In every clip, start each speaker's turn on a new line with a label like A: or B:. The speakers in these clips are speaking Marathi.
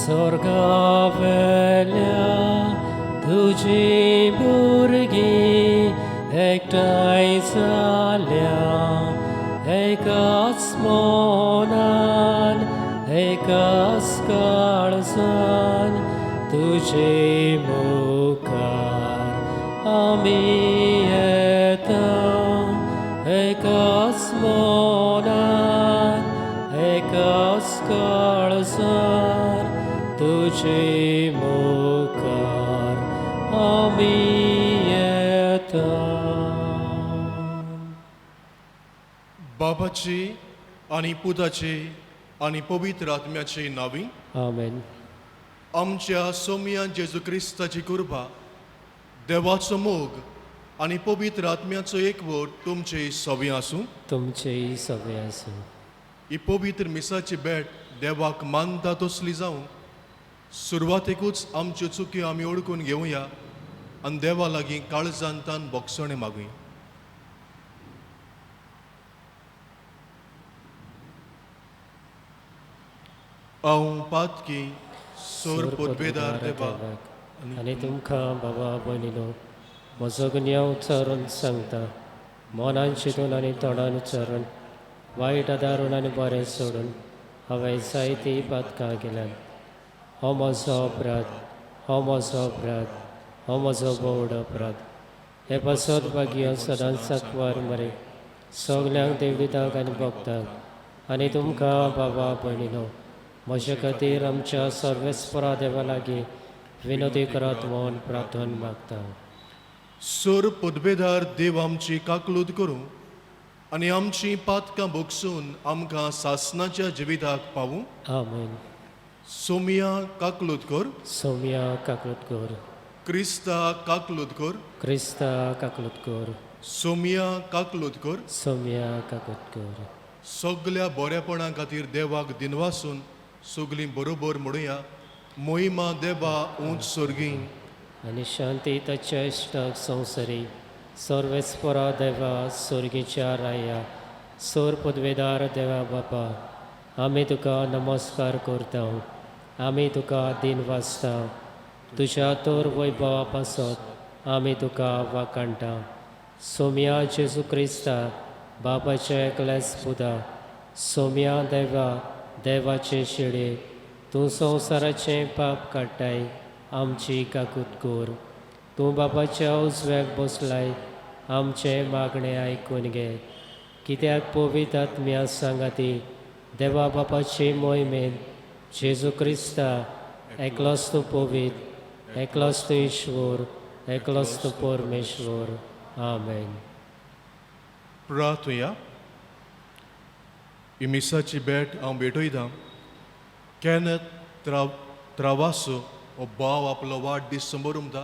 A: स्वर्गा वेल्या तुझी भुरगीं एकठांय जाल्या एकाच मोनान एकाच काळजान तुझे मुखार आमी येता एकाच मोनान एकाच काळजान तुझे मुखार आमी येता.
B: बाबाची आनी पुताची आनी पवित्र आत्म्याची नावी
A: आमेन.
B: आमच्या सोम्या जेजू क्रिस्ताची कृपा देवाचो मोग आनी पवित्र आत्म्याचो एकवट तुमचे सवे आसूं.
A: तुमचेय सगळे आसूं.
B: ही पवित्र मिसाची भेट देवाक मानता तसली जावं. सुरवातेकूच आमच्यो चुक्यो आमी ओळखून घेवया आनी देवा लागीं काळजांतान बोगसणे मागुया. हांव पातकी सोर पोदबेदार देवाक
A: आनी तुमकां बाबा भयणीनो म्हजो गुन्यांव उच्चारून सांगता. मनान चिंतून आनी तोंडान उच्चारून वायट आदारून आनी बरें सोडून हांवें जायतीं पातकां केल्यात. हो म्हजो अपराध, हो म्हजो अपराध, हो म्हजो बोड अपराध. हे पासत भाग्य सदांच सांकवार मरे सगल्यांक देवदिताक आनी भक्तांक आनी तुमकां बाबा भयणीनो म्हजे खातीर आमच्या सर्वेस्परा देवा लागीं विनोदी करात म्हूण प्रार्थना मागता.
B: सोर पोदबेदार देव आमची काकलूद करूं आनी आमची पातकां भोगसून आमकां सासणाच्या जिविताक पावूं.
A: आमेन.
B: सोमिया काकलूद कर.
A: सौम्या काकलूद कर.
B: क्रिस्ता काकलूद कर.
A: क्रिस्ता काकलूद कर.
B: सोमिया काकलूद कर.
A: सौम्या काकलूद कर.
B: सगल्या बरेपणा खातीर देवाक दिनवासून सगलीं बरोबर म्हणुया. मोहिमा देवा उंच सर्गी
A: आनी शांती ताच्या इश्टाक संवसरी सर्वेस्परा देवा सर्गीच्या राया सोर पदवेदार देवा बापा आमी तुका नमस्कार करता. आमी तुका दिन वाजता. तुज्या तोर वैभवा पासत आमी तुका वाखाणटा. सोम्या जेजू क्रिस्ता बापाचे एकलेच पुता सोम्या देवा देवाचे शेडे तूं संवसाराचें पाप काडटाय आमची काकूत कर. तूं बापाच्या उजव्याक बसलाय आमचे मागणें आयकून घे. कित्याक पवित्र आत्म्या सांगाती देवा बापाची मोहिमेन जेजू क्रिस्ता एकलोच तूं पवित्र एकलोच तूं ईश्वर एकलोच तूं परमेश्वर. आमेन.
B: प्रार्थया. ही मिसाची भेट हांव भेटयतां. केन्ना त्रावासो हो भाव आपलो वाडदीस समारंभता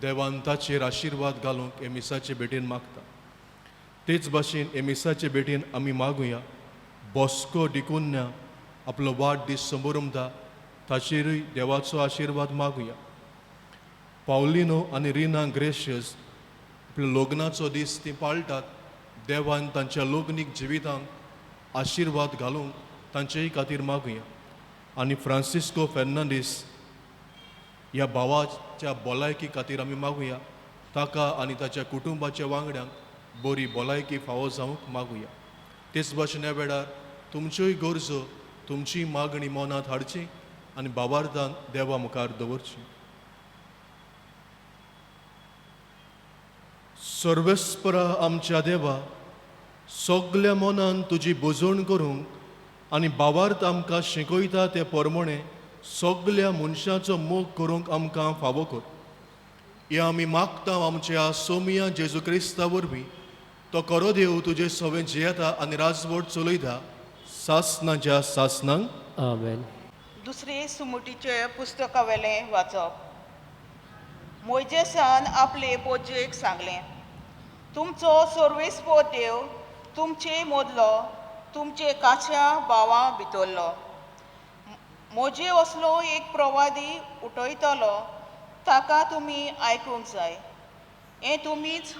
B: देवान ताचेर आशिर्वाद घालूंक हे मिसाचे भेटेन मागता. तेच भाशेन हे मिसाचे भेटेन आमी मागुया बॉस्को डिकुन्या आपलो वाडदीस समारंभता ताचेरूय देवाचो आशिर्वाद मागुया. पावलिनो आनी रिना ग्रेशियस आपल्या लग्नाचो दीस ती पाळटात. देवान तांच्या लग्नीक जिवितांक आशिर्वाद घालूंक तांचेय खातीर मागुया. आनी फ्रांसिस्को फेर्नांडीस ह्या भावाच्या भलायकी खातीर आमी मागुया. ताका आनी ताच्या कुटुंबाच्या वांगड्यांक बरी भलायकी फावो जावंक मागुया. तेच भाशेन ह्या वेळार तुमच्योय गरजो तुमची मागणी मनांत हाडची आनी भावार्थान देवा मुखार दवरची. सर्वेस्परा आमच्या देवा सगल्या मनान तुजी बोजवण करूंक आनी भावार्थ आमकां शिकयता ते परमणे सगल्या मनशाचो मोग करूंक आमकां फावो कर. हे आमी मागता आमच्या सोमिया जेजू क्रिस्ता वरवीं. तो खरो देव तुजे सवे जियेता आनी राजवट चलयता सासणाच्या सासणांक.
A: आमेन.
C: दुसरे सुमुटीचे पुस्तकावेलें वाचप. मोइजेसान आपले पोजयेक सांगलें तुमचो सर्वेस्पो देव तुमचे मोदलो तुमचे काच्या भावां भितरलो. मोजे असलो एक प्रवादी उठयतलो ताका तुमी आयकूंक जाय. हें तुमीच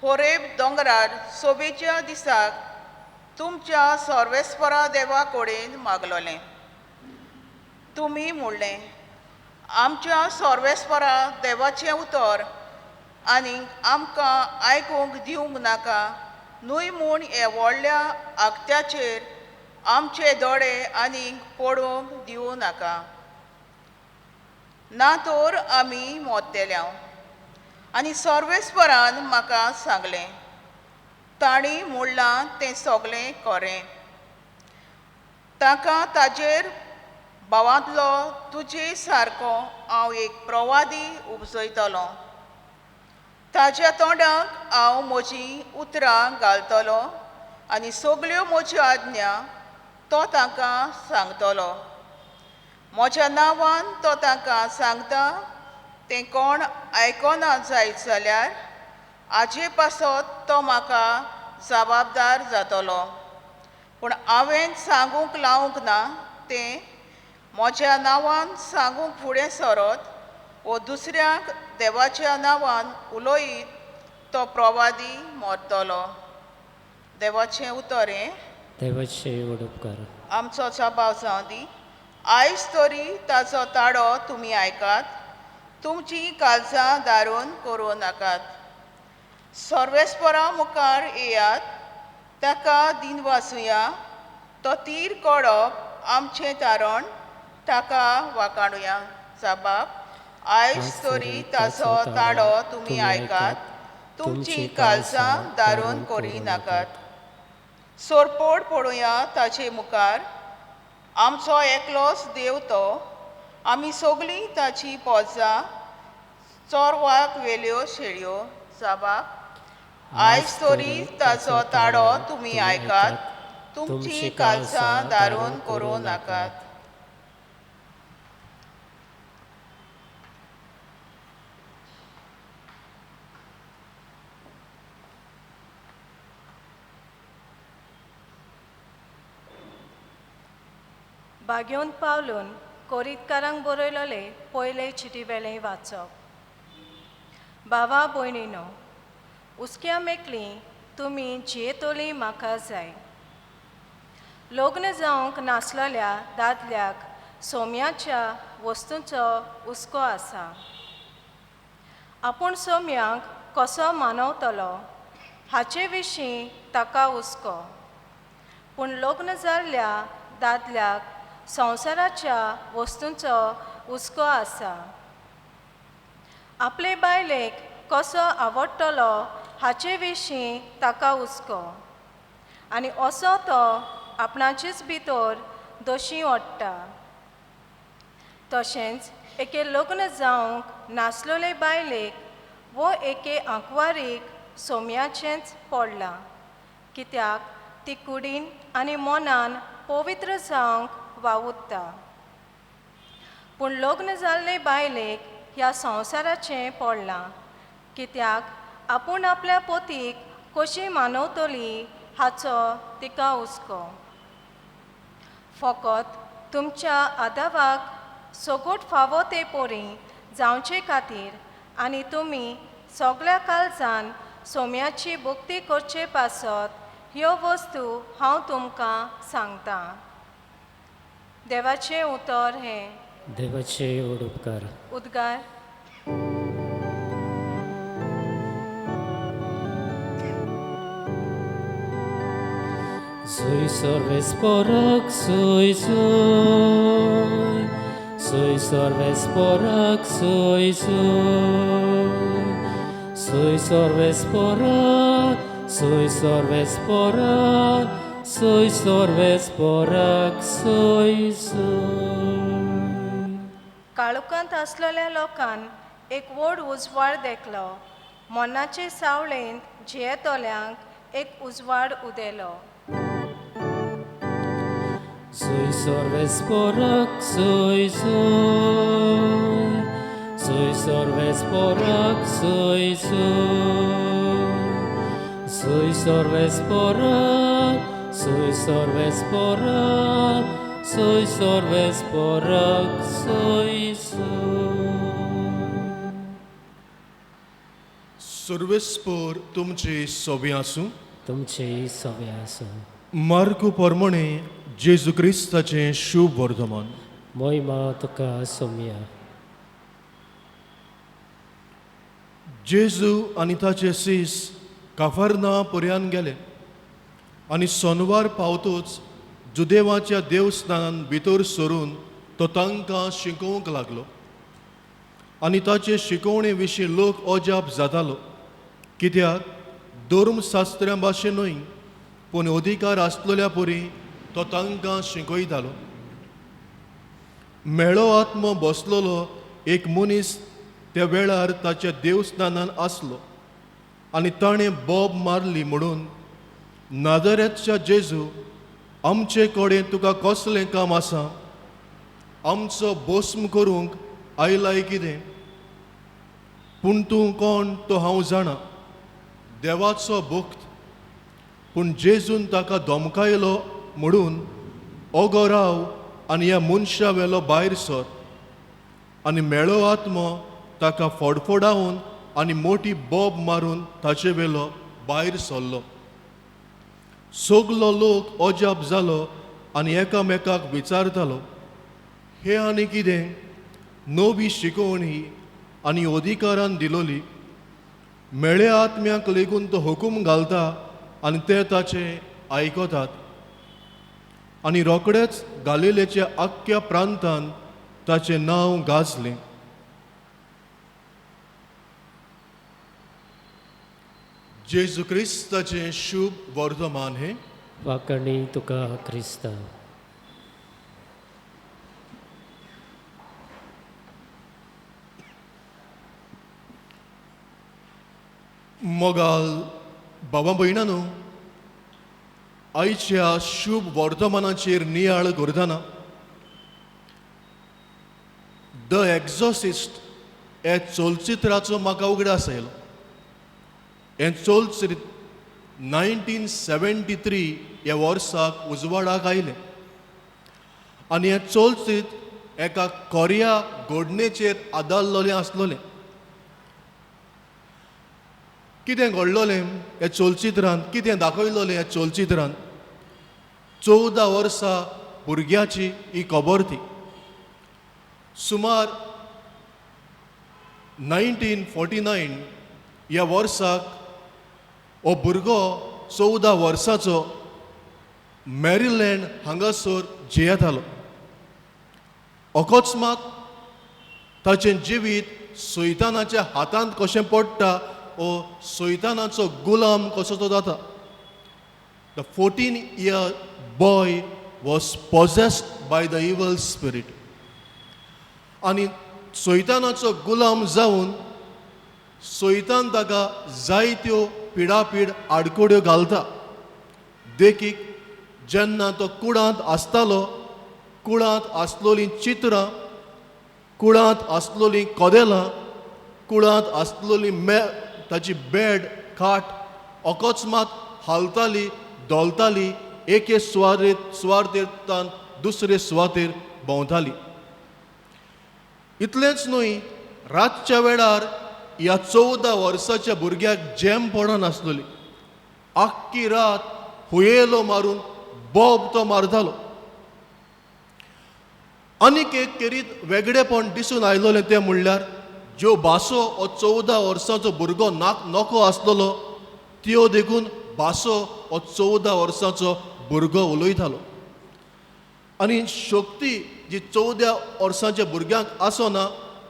C: होरेब दोंगरार सोबेच्या दिसाक तुमच्या सर्वेस्परा देवा कडेन मागलोलें. तुमी म्हणलें आमच्या सर्वेस्परा देवाचें उतर आनी आमकां आयकूंक दिवंक नाका न्हय म्हूण हे व्हडल्या आक्त्याचेर आमचे दोळे आनीक पडूंक दिवं नाका ना तर आमी मोत्तेल्या आनी सर्वेस्परान म्हाका सांगलें ताणी म्हणलां तें सगलें खरें ताका ताजेर भावांतलो तुजे सारको हांव एक प्रवादी उपजयतलों ताच्या तोंडाक हांव म्हजीं उतरां घालतलों आनी सगल्यो म्हज्यो आज्ञा तो तांकां सांगतलो म्हज्या नांवान तो तांकां सांगता तें कोण आयकना जायत जाल्यार हाजे पासत तो म्हाका जबाबदार जातलो पूण हांवें सांगूंक लावंक ना तें म्हज्या नांवान सांगूंक फुडें सरत वो दुसऱ्याक देवाच्या नांवान उलोयत तो प्रवादी मरतलो देवाचें उतर हें
A: देवाचे उपकार.
C: आमचो जबाब जावं दी आयज तरी ताचो ताडो तुमी आयकात तुमचीं काळजां दारून करूं नाकात सर्वेस्परा मुखार येयात ताका दिनवासुया तो तीर कोडप आमचें तारण ताका वाखाणुया जबाब आयज तरी ताचो ताडो तुमी आयकात तुमचीं काळजां दारून करी नाकात सोरपोड पडोवया ताचे मुखार आमचो एकलोच देव तो आमी सगळीं ताची पोजां चोरवाक वेल्यो शेळयो जबाब आयज तरी ताचो ताडो तुमी आयकात तुमचीं काळजां दारून करूं नाकात
D: बागेवन पावलून कोरीतकारांक बरयलोले पयले चिटी वेळें वाचप भावा भयणीनो उस्क्या मेकली तुमी जियेतोली म्हाका जाय लग्न जावंक नासलेल्या दादल्याक सोम्याच्या वस्तूंचो हुस्को आसा आपूण सोम्याक कसो मानवतलो हाचे विशीं ताका हुस्को पूण लग्न जाल्ल्या दादल्याक संवसाराच्या वस्तूंचो हुस्को आसा आपले बायलेक कसो आवडटलो हाचे विशीं ताका हुस्को आनी असो तो आपणाचेच भितर दोशी ओडटा तशेंच एके लग्न जावंक नासलोले बायलेक वो एके आंकवारीक सोम्याचेंच पडलां कित्याक ती कुडीन आनी मनान पवित्र जावंक वावुरता पूण लग्न जाल्ले बायलेक ह्या संवसाराचें पडलां कित्याक आपूण आपल्या पोतीक कशी मानवतली हाचो तिका हुस्को फकत तुमच्या आदावाक सगोट फावो ते पोरी जावचे खातीर आनी तुमी सगळ्या काळजान सोम्याची भक्ती करचे पासत ह्यो वस्तू हांव तुमकां सांगतां देवाचें उतर हें
A: देवाचे उपकार.
D: उद्गार
A: Soy sorvesporak, soy soy, soy sorvesporak, soy soy, soy sorvesporak, soy sorvesporak, soy sorvesporak, soy soy.
D: काळुकांत आसलेल्या लोकांक एक व्हड उजवाड देखलो मनाचे सावळेंत जियेतोल्यांक एक उजवाड उदेलो
A: Soy sorvesporak, soy soy, soy sorvesporak, soy soy, soy sorvesporak, soy sorvesporak, soy sorvesporak, soy soy.
B: सर्वेस्पर तुमचे सोबे आसूं
A: तुमचे सव्या असो
B: मार्क परमणे जेजू क्रिस्ताचें शुभ वर्धमान
A: मोहिमा तुका सोम्या.
B: जेजू आनी ताचे सीस काफरना पर्यान गेले आनी सोनवार पावतूच जुदेवाच्या देवस्थानान भितर सरून तो तांकां शिकोवंक लागलो. आनी ताचे शिकोवणे विशीं लोक अजाप जातालो, कित्याक धर्मशास्त्र्यां भाशेनूय पूण अधिकार आसलेल्या परी तो तांकां शिकयतालो. मेळो आत्मो बसलोलो एक मनीस त्या वेळार ताच्या देवस्थानान आसलो आनी ताणें बोब मारली म्हणून, नाजरेतच्या जेजू, आमचे कडेन तुका कसलें काम आसा? आमचो भस्म करूंक आयलाय कितें? पूण तूं कोण तो हांव जाणा, देवाचो भक्त. पूण जेजून ताका धमकायलो म्हणून, ओगो राव आनी ह्या मनशा वेलो भायर सर. आनी मेळो आत्मो ताका फडफडावन आनी मोठी बोब मारून ताचे वेलो भायर सरलो. सगलो लोक अजाप जालो आनी एकामेकाक विचारतालो, हे आनी कितें नवी शिकोवणी आनी अधिकारान दिलोली. मेळ्या आत्म्याक लेगून तो हुकूम घालता आनी ते ताचे आयकतात. आनी रोकडेच गालिलेच्या आख्ख्या प्रांतान ताचें नांव गाजलें. जेजू क्रिस्ताचें शुभ वर्तमान हे.
A: वाकणी तुका क्रिस्ता.
B: मोगाल बाबा भयणानो, आयच्या शुभ वर्तमानाचेर नियाळ करतना द एक्झॉसिस्ट हे चलचित्राचो म्हाका उगडास आयलो. हें चलचित्र 1973 ह्या वर्साक उजवाडाक आयलें आनी हें चलचित्र एका कोरिया घडणेचेर आदारलोलें आसलोलें. कितें घडलोलें ह्या चलचित्रांत, कितें दाखयलोलें ह्या चलचित्रांत? 14 वर्सां भुरग्याची ही खबर ती. सुमार 1949 ह्या वर्साक हो भुरगो 14 वर्साचो मॅरीलँड हांगासर जियेतालो. अकस्मात ताचें जिवीत सैतानाच्या हातांत कशें पडटा ओ सैतानाचो गुलाम कसो तो जाता. The 14-year boy was possessed by the evil spirit. आनी सैतानाचो गुलाम जावन सैतान ताका जायत्यो पिडापीड आडकोड्यो घालता. देखीक जेन्ना तो कुळांत आसतालो, कुळांत आसलोलीं चित्रां, कुळांत आसलोलीं कदेलां, कुळांत आसलोली ताची बेड खाट अकस्मात हालताली, दोलताली, एके सुवातेर दुसरे सुवातेर भोंवताली. इतलेंच न्हय, रातच्या वेळार ह्या 14 वर्साच्या भुरग्याक जेम पडनासलोली. आख्खी रात हुयेलो मारून बोब तो मारतालो. आनीक एक करीत वेगळेपण दिसून आयलोलें तें म्हणल्यार ज्यो भासो हो 14 वर्साचो भुरगो नको आसलोलो त्यो देखून भासो हो 14 वर्साचो भुरगो उलयतालो. आनी शक्ती जी 14 वर्सांच्या भुरग्यांक आसना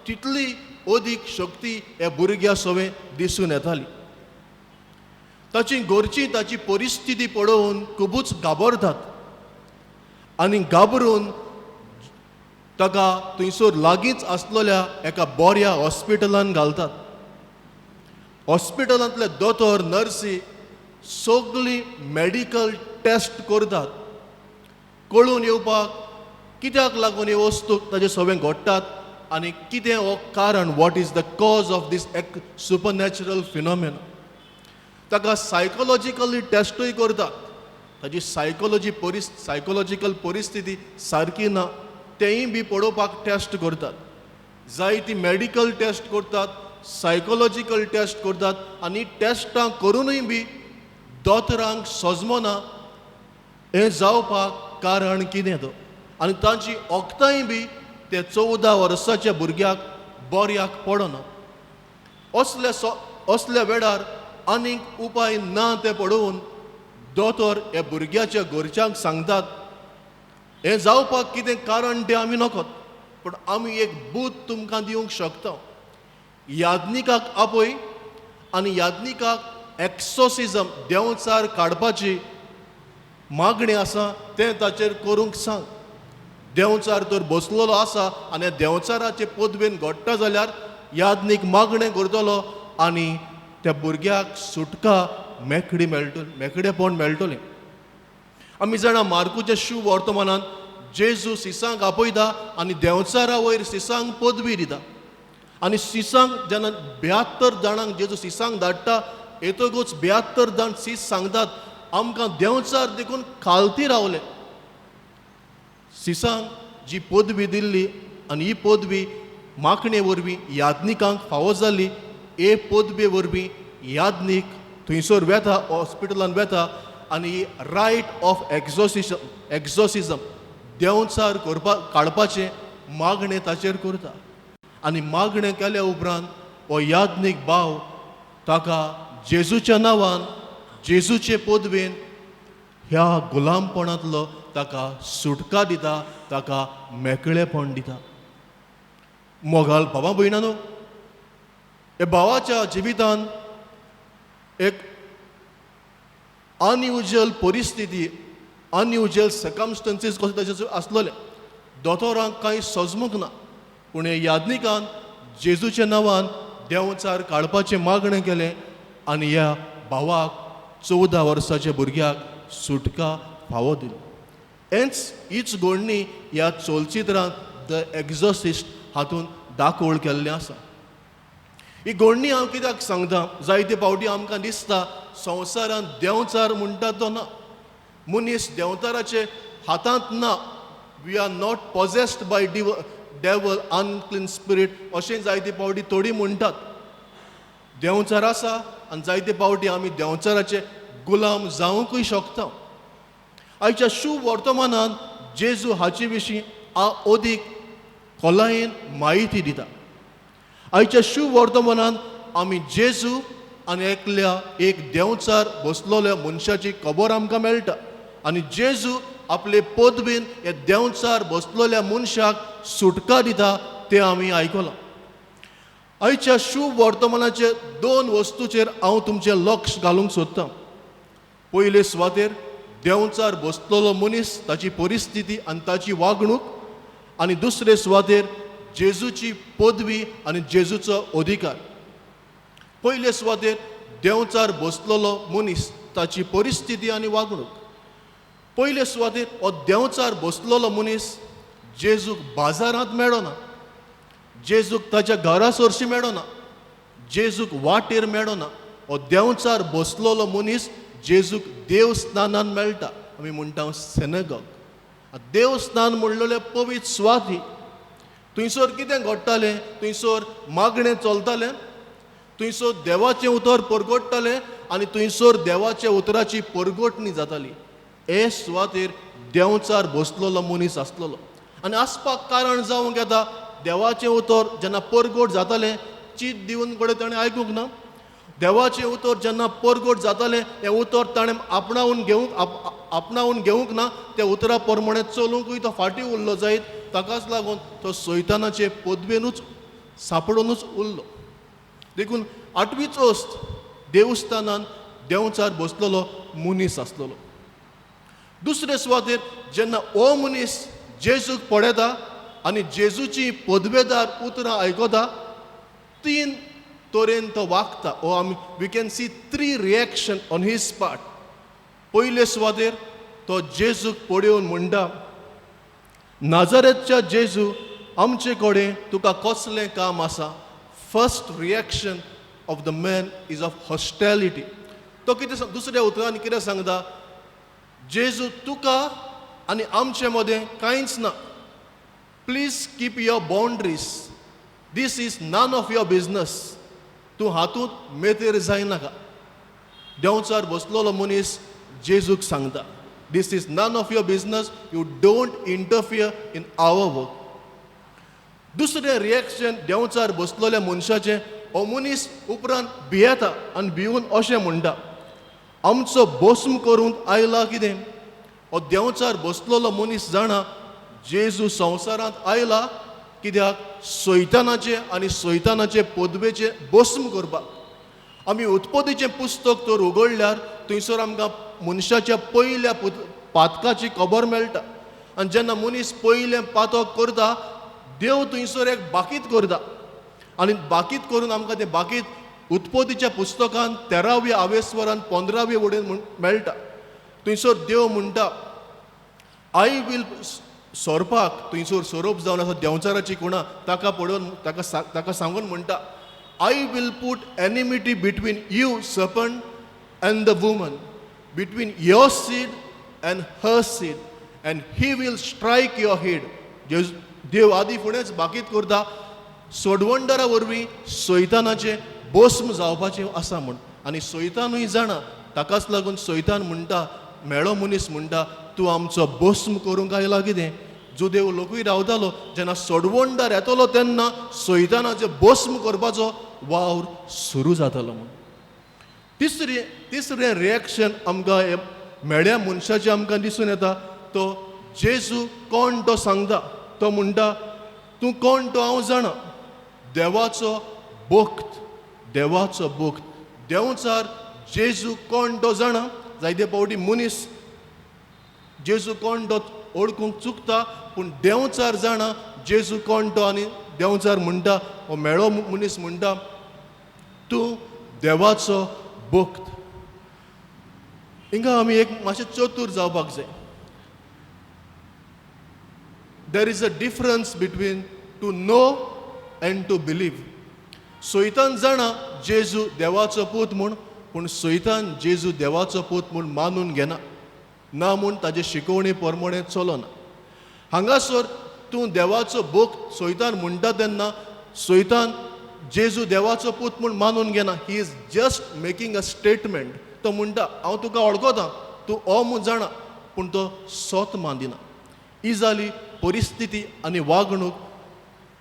B: तितली अदीक शक्ती ह्या भुरग्या सवें दिसून येताली. ताची घरची ताची परिस्थिती पळोवन खुबूच घाबरतात आनी घाबरून ताका थंयसर लागींच आसलेल्या एका बऱ्या हॉस्पिटलान घालतात. हॉस्पिटलांतले दोतोर नर्सी सगळीं मेडिकल टेस्ट करतात, कळून येवपाक कित्याक लागून ह्यो वस्तू ताचे सवें घडटात आनी कितें हो कारण, what is the cause of these supernatural phenomena. ताका सायकोलॉजिकली टेस्टूय करतात. ताची सायकोलॉजिकल परिस्थिती सारकी ना तेंय बी पळोवपाक टेस्ट करतात. जायती मेडिकल टेस्ट करतात, सायकोलॉजिकल टेस्ट करतात आनी टेस्टां करूनय बी दोतोरांक सजमना हें जावपाक कारण कितें तो. आनी तांची ओगतांय बी ते 14 वर्साच्या भुरग्याक बऱ्याक पडना. असल्या वेळार आनीक उपाय ना ते पळोवन दोतोर हे भुरग्याच्या घरच्यांक सांगतात, हें जावपाक कितें कारण तें आमी नकत, पूण आमी एक बूत तुमकां दिवंक शकता. याज्ञिकाक आपय आनी याज्ञिकाक एक्सोसिजम देंवचार काडपाची मागणी आसा तें ताचेर करूंक सांग. देंवचार तर बसलेलो आसा आनी देंवचाराचे पदवेन घडटा जाल्यार याज्ञीक मागणें करतलो आनी त्या भुरग्याक सुटका मेकळेपण मेळटलें. आमी जाणा मार्कूच्या शुभ वर्तमानांत जेजू सिसांक आपयता आनी देंवचारा वयर सिसांक पदवी दिता. आनी सिसांक जेन्ना 72 जाणांक जेजू सिसांक धाडटा, येतकूच 72 जाण सीस सांगतात, आमकां देंवचार देखून खालती रावले. सिसांक जी पदवी दिल्ली आनी ही पदवी मागणे वरवीं याज्ञिकांक फावो जाली. हे पदवे वरवीं याज्ञीक थंयसर वेता, हॉस्पिटलांत वेता आनी रायट ऑफ एक्झॉसिजम देंवचार काडपाचें मागणें ताचेर करता. आनी मागणें केल्या उपरांत हो याज्ञीक भाव ताका जेजूच्या नांवान, जेजूचे पदवेन ह्या गुलामपणांतलो ताका सुटका दिता, ताका मेकळेपण दिता. मोगाल भावा भयणानो, हे भावाच्या जिवितांत एक अनयुज्युअल परिस्थिती, अनयुज्युअल सर्कमस्टन्सीस कसो ताचे आसलेले. दोतोरांक कांय सजमूंक ना, पूण हे याज्ञिकान जेजूच्या नांवान देंवचार काडपाचें मागणें केलें आनी ह्या भावाक 14 वर्साच्या भुरग्याक सुटका फावो दिली. हीच घडणी ह्या चलचित्रांत द एक्झॉसिस्ट हातूंत दाखोवळ केल्लें आसा. ही घडणी हांव कित्याक सांगता, जायते फावटी आमकां दिसता संवसारांत देंवचार म्हणटा तो ना, मनीस देंवचाराचे हातांत ना. We are not possessed by devil, unclean spirit अशें जायते फावटी थोडी म्हणटात. देंवचार आसा आनी जायते फावटी आमी देंवचाराचे गुलाम जावंकूय शकता. आयच्या शुभ वर्तमानांत जेजू हाचे विशीं अदीक खोलायेन म्हायती दिता. आयच्या शुभ वर्तमानांत आमी जेजू आनी एकल्या एक देंवचार बसलोल्या मनशाची खबर आमकां मेळटा आनी जेजू आपले पदवेन हे देंवचार बसलोल्या मनशाक सुटका दिता तें आमी आयकलां. आयच्या शुभ वर्तमानाचे 2 वस्तूचेर हांव तुमचें लक्ष घालूंक सोदतां. पयले सुवातेर देंवचार बसलेलो मनीस, ताची परिस्थिती आनी ताची वागणूक, आनी दुसरे सुवातेर जेजूची पदवी आनी जेजूचो अधिकार. पयले सुवातेर देंवचार बसलेलो मनीस, ताची परिस्थिती आनी वागणूक. पयले सुवातेर हो देंवचार बसलेलो मनीस जेजूक बाजारांत मेळना, जेजूक ताच्या घरा सरशी मेळना, जेजूक वाटेर मेळना. हो देंवचार बसलेलो मनीस जेजूक देवस्थानान मेळटा. आमी म्हणटा सेनेगॉग. देवस्थान म्हणलेले पवित्र सुवाती. थंयसर कितें घडटालें? थंयसर मागणें चलतालें, थंयसर देवाचें उतर परगडटालें आनी थंयसर देवाच्या उतराची परगटणी जाताली. हे सुवातेर देंवचार बसलेलो मनीस आसलेलो आनी आसपाक कारण जावंक येता देवाचें उतर जेन्ना परगट जातालें, चीत दिवन कडेन ताणें आयकूंक ना. देवाचें उतर जेन्ना परगट जातालें, हें उतर ताणें आपणावून घेवंक ना. त्या उतरा प्रमाणें चलूंकूय तो फाटीं उरलो जायत. ताकाच लागून तो सैतानाचे पदवेनूच सांपडूनूच उरलो. देखून 8वीच वस्त देवस्थानान देंवचार बसलेलो मनीस आसलेलो. दुसरे सुवातेर जेन्ना हो मनीस जेजूक पळयता आनी जेजूची पदवेदार उतरां आयकता, 3 तरेन तो वागता. We can see 3 reaction on his part. पयले सुवातेर तो जेजूक पळयोवन म्हणटा, नाजारेतच्या जेजू, आमचे कडेन तुका कसलें काम आसा? First reaction of the man is of hostility. तो कितें दुसऱ्या उतरान कितें सांगता? जेजू, तुका आनी आमचे मदें कांयच ना. Please keep your boundaries. This is none of your business. तूं हातूंत मेतेर जायनाका. देंवचार बसलेलो मनीस जेजूक सांगता. This is none of your business. You don't interfere in our work. दुसरें रिएक्शन देंवचार बसलेल्या मनशाचें हो मनीस उपरांत भियेता आनी भिवून अशें म्हणटा, आमचो भस्म करूंक आयला कितें? हो देंवचार बसलेलो मनीस जाणा जेजू संवसारांत आयला कित्याक सैतानाचे आनी सैतानाचे पदवेचे भस्म करपाक. आमी उत्पत्तीचें पुस्तक तर उगडल्यार थंयसर आमकां मनशाच्या पयल्या पातकाची खबर मेळटा. आनी जेन्ना मनीस पयलें पातक करता देव थंयसर एक बाकीत करता आनी बाकीत करून आमकां तें बाकीत उत्पत्तीच्या पुस्तकांत 13व्या आवेस्वरांत 15वे वडेन मेळटा. थंयसर देव म्हणटा, आय विल सोरपाक थंयसर सोरोप जावन आसा देंवचाराची कोणा ताका पळोवन ताका सांगून म्हणटा, I will put enmity between you serpent and the woman, between your seed and her seed, and he will strike your head. देव आदी फुडेंच बाकीत करता सोडवंडरा वरवीं सैतानाचें भस्म जावपाचें आसा म्हूण. आनी सैतानूय जाणा, ताकाच लागून सैतान म्हणटा, मेळो मनीस म्हणटा, तूं आमचो भस्म करूंक आयला कितें? जो देव लोकूय रावतालो जेन्ना सोडवंडार येतलो तेन्ना सैतानाचें भस्म करपाचो वावर सुरू जातालो म्हूण. तिसरें रिएक्शन आमकां हे मेळ्या मनशाचें आमकां दिसून येता. तो जेजू कोण तो सांगता. तो म्हणटा, तूं कोण तो हांव जाणा, देवाचो भक्त, देवाचो भक्त. देंवचार जेजू कोण तो जाणा. जायते फावटी मनीस जेजू कोण तो ओळखूंक चुकता, पूण देंवचार जाणा जेजू कोण तो. आनी देंवचार म्हणटा, हो मेळो मनीस म्हणटा, तूं देवाचो भक्त. हिंगा आमी एक मातशें चतूर जावपाक जाय. There is a difference between to know and to believe. सैतान जाणा जेजू देवाचो पूत म्हूण, पूण सैतान जेजू देवाचो पूत म्हूण मानून घेना, ना म्हूण ताजे शिकवणे प्रमाणे चलना. हांगासर तूं देवाचो भक्त सैतान म्हणटा तेन्ना सैतान जेजू देवाचो पूत म्हूण मानून घेना. He is just making a statement. तो म्हणटा, हांव तुका वळखता, तूं हो म्हूण जाणा, पूण तो सोत मानिना. ही जाली परिस्थिती आनी वागणूक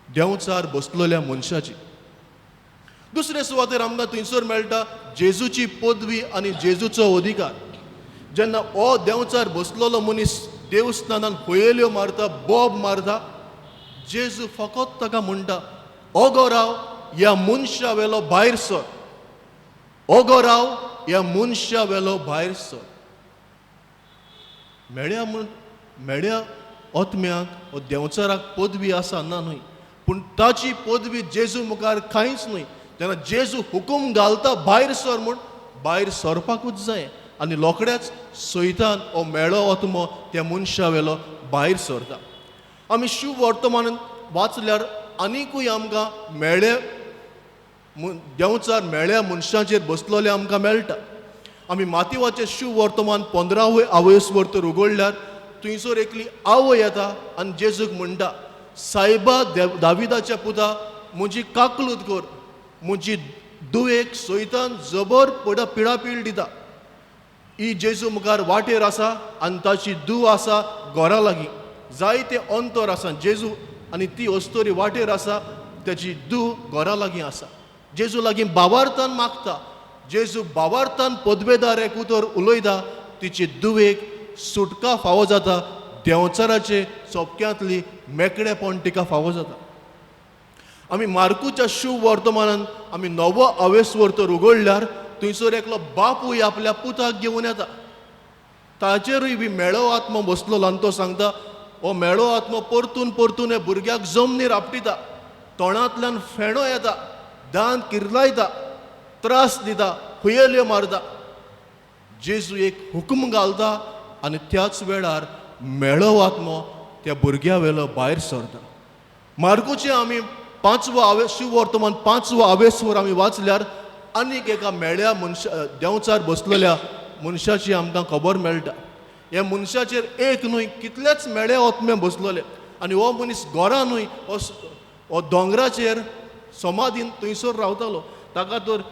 B: देंवचार बसलेल्या मनशाची. दुसरे सुवातेर आमकां थंयसर मेळटा जेजूची पदवी आनी जेजूचो अधिकार. जेन्ना हो देंवचार बसलेलो मनीस देवस्थानान होयल्यो मारता, बोब मारता, जेजू फकत ताका म्हणटा, ओगो राव ह्या मनशा वेलो भायर सर, ओगो राव ह्या मनशा वेलो भायर सर. मेळ्या ओतम्याक हो देंवचाराक पदवी आसा ना न्हय, पूण ताची पदवी जेजू मुखार कांयच न्हय. जेन्ना जेजू हुकूम घालता भायर सर म्हूण, भायर सरपाकूच जाय. आनी रोखडेच सैतान हो मेळो ओतमो त्या मनशा वेलो भायर सरता. आमी शुभ वर्तमान वाचल्यार आनिकूय आमकां देंवचार मेळ्या मनशाचेर बसलेले आमकां मेळटा. आमी मातीवाचें शुभ वर्तमान 15वे आवेस्वर तर उगडल्यार थंयसर एकली आवय येता आनी जेजूक म्हणटा, सायबा दाविदाच्या पुता म्हजी काकलूत कर, म्हजी दुयेक सैतान जबर पिडापीड दिता. ही जेजू मुखार वाटेर आसा आनी ताची दू आसा घरा लागीं. जायते अंतर आसा. जेजू आनी ती अस्तोरी वाटेर आसा, ताची दू घरा लागीं आसा. जेजू लागीं बाबार्थान मागता. जेजू बाबार्थान पदवेदार उतर उलयता. तिची दुवेक सुटका फावो जाता. देंवचाराचे सोपक्यांतली मेकळेपण तिका फावो जाता. आमी मार्कूच्या शुभ वर्तमानान आमी 9वो आवेस्वर तर उगडल्यार थंयसर एकलो बापूय आपल्या पुताक घेवन येता. ताचेरूय बी मेळो आत्मो बसलो आनी तो सांगता, हो मेळो आत्मो परतून परतून हे भुरग्याक जमनीर आपटिता, तोंडांतल्यान फेणो येता, दांत किर्लायता, त्रास दिता, हुयेल्यो मारता. जेजू एक हुकूम घालता आनी त्याच वेळार मेळो आत्मो त्या भुरग्या वेलो भायर सरता. मार्कूचे आमी 5वो शुभ वर्तमान 5वो आवेस्वर आमी वाचल्यार आनीक एका मेळ्या देंवचार बसलेल्या मनशाची आमकां खबर मेळटा. ह्या मनशाचेर एक न्हय कितलेच मेळे ओतमे बसलेले. आनी हो मनीस घरा न्हय, हो दोंगराचेर समाधीन थंयसर रावतालो. ताका तर